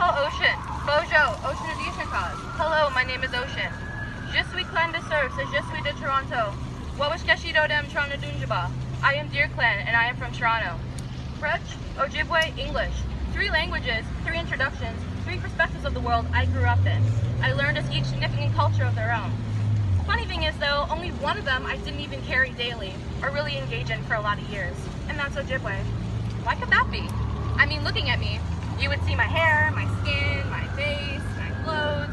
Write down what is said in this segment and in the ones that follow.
call Ocean. Bojo, Ocean Edition cause. Hello, my name is Ocean. Je suis clan de surf, c'est je suis de Toronto. Wawashkeshido dem Toronto Dunjaba. I am Deer Clan, and I am from Toronto. French, Ojibwe, English. 3 languages, 3 introductions, 3 perspectives of the world I grew up in. I learned as each significant culture of their own. The funny thing is, though, only one of them I didn't even carry daily, or really engage in for a lot of years, and that's Ojibwe. Why could that be? I mean, looking at me, you would see my hair, my skin, my face, my clothes.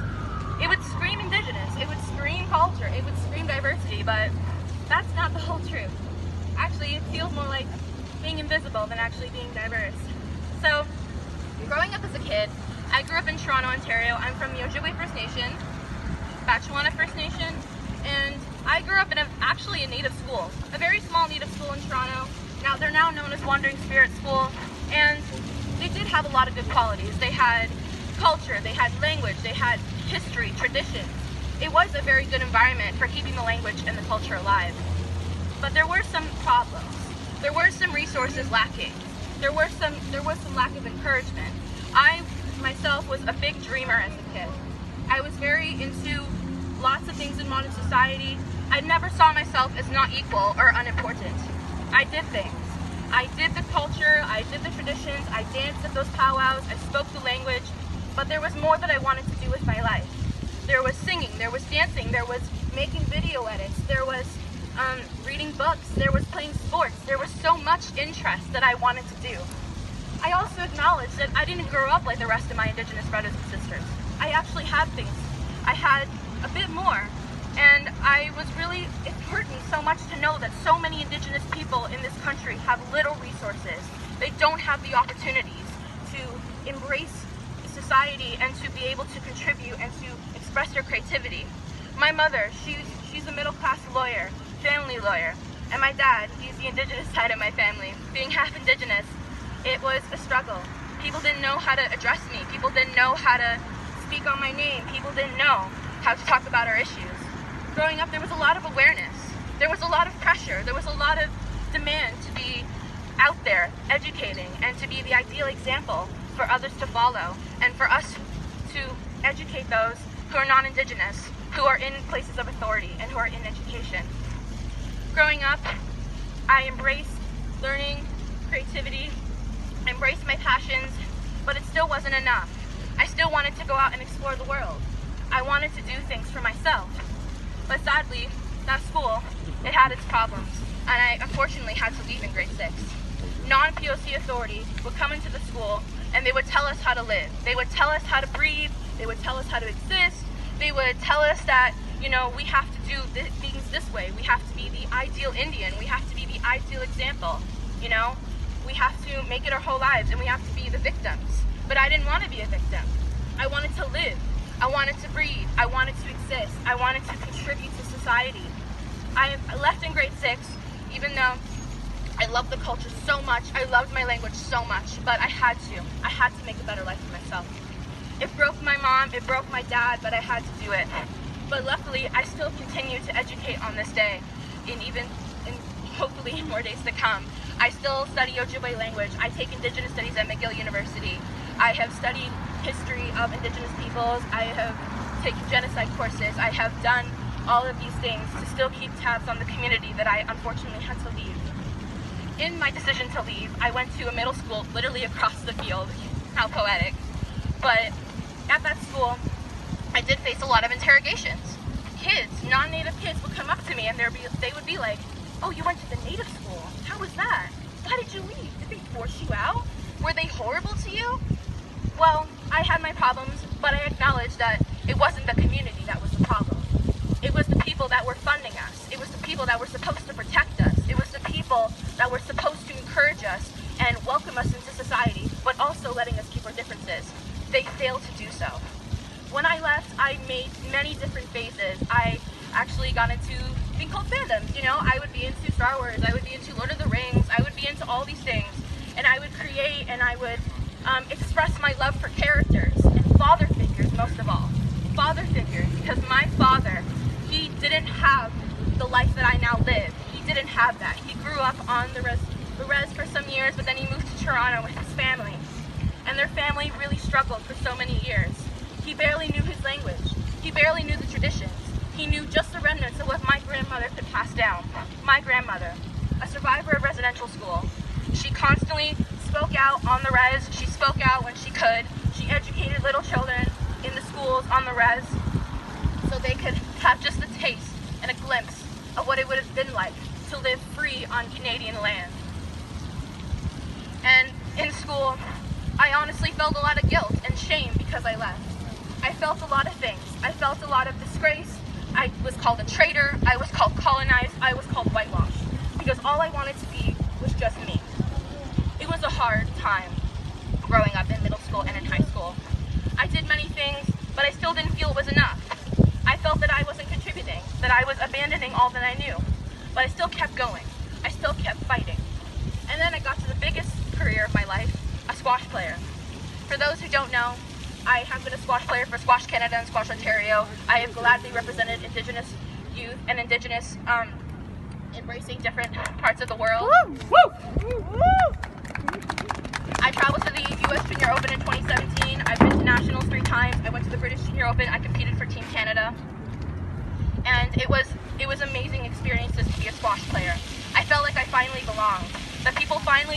It would scream indigenous, it would scream culture, it would scream diversity, but that's not the whole truth. Actually, it feels more like being invisible than actually being diverse. So, growing up as a kid, I grew up in Toronto, Ontario. I'm from the Ojibwe First Nation, Batchewana First Nation, and I grew up in actually a native school, a very small native school in Toronto. Now, they're now known as Wandering Spirit School, and they did have a lot of good qualities. They had culture, they had language, they had history, traditions. It was a very good environment for keeping the language and the culture alive. But there were some problems. There were some resources lacking. There was some lack of encouragement. I myself was a big dreamer as a kid. I was very into lots of things in modern society. I never saw myself as not equal or unimportant. I did things. I did the culture, I did the traditions, I danced at those powwows, I spoke the language, but there was more that I wanted to do with my life. There was singing, there was dancing, there was making video edits, there was reading books, there was playing sports. There was so much interest that I wanted to do. I also acknowledge that I didn't grow up like the rest of my Indigenous brothers and sisters. I actually had things. I had a bit more. And it hurt me so much to know that so many Indigenous people in this country have little resources. They don't have the opportunities to embrace society and to be able to contribute and to express their creativity. My mother, she's a middle-class lawyer, family lawyer, and my dad, he's the Indigenous side of my family. Being half Indigenous, it was a struggle. People didn't know how to address me. People didn't know how to speak on my name. People didn't know how to talk about our issues. Growing up, there was a lot of awareness. There was a lot of pressure. There was a lot of demand to be out there, educating, and to be the ideal example for others to follow, and for us to educate those who are non-Indigenous, who are in places of authority, and who are in education. Growing up, I embraced learning, creativity, embraced my passions, but it still wasn't enough. I still wanted to go out and explore the world. I wanted to do things for myself. But sadly, that school, it had its problems, and I unfortunately had to leave in grade 6. Non-POC authority would come into the school, and they would tell us how to live. They would tell us how to breathe. They would tell us how to exist. They would tell us that, we have to do things this way. We have to be the ideal Indian. We have to be the ideal example. We have to make it our whole lives, and we have to be the victims. But I didn't want to be a victim. I wanted to live. I wanted to breathe. I wanted to exist. I wanted to contribute to society. I left in grade 6, even though I loved the culture so much. I loved my language so much, but I had to make a better life for myself. It broke my mom, it broke my dad, but I had to do it. But luckily, I still continue to educate on this day, and hopefully more days to come. I still study Ojibwe language. I take Indigenous Studies at McGill University. I have studied history of Indigenous peoples. I have taken genocide courses. I have done all of these things to still keep tabs on the community that I unfortunately had to leave. In my decision to leave, I went to a middle school literally across the field. How poetic. But at that school, I did face a lot of interrogations. Kids, non-native kids would come up to me and they would be like, "Oh, you went to the native school. How was that? Why did you leave? Did they force you out? Were they horrible to you?" Well, I had my problems, but I acknowledged that it wasn't the community that was the problem. It was the people that were funding us. It was the people that were supposed to protect us. It was the people that were supposed to encourage us and welcome us into society, but also letting us keep our differences. They failed to do so. When I left, I made many different phases. I actually got into being called fandoms. I would be into Star Wars, I would be into Lord of the Rings, I would be into all these things, and I would create and I would express my love for characters and father figures, most of all. Father figures, because my father, he didn't have the life that I now live. He didn't have that. He grew up on the res for some years, but then he moved to Toronto with his family. And and their family really struggled for so many years. He barely knew his language. He barely knew the traditions. He knew just the remnants of what my grandmother could pass down. My grandmother, a survivor of residential school. She constantly spoke out on the res. She spoke out when she could. She educated little children in the schools on the res so they could have just a taste and a glimpse of what it would have been like to live free on Canadian land. And in school, I honestly felt a lot of guilt and shame because I left. I felt a lot of things. I felt a lot of disgrace. I was called a traitor. I was called colonized. I was called whitewashed. Because all I wanted to be was just me. It was a hard time growing up in middle school and in high school. I did many things, but I still didn't feel it was enough. I felt that I wasn't contributing, that I was abandoning all that I knew. But I still kept going. I still kept fighting. And then I got to the biggest career of my life, a squash player. For those who don't know, I have been a squash player for Squash Canada and Squash Ontario. I have gladly represented Indigenous youth and Indigenous embracing different parts of the world. I traveled to the U.S. Junior Open in 2017. I've been to nationals 3 times. I went to the British Junior Open. I competed for Team Canada. And it was amazing experiences to be a squash player. I felt like I finally belonged. That people finally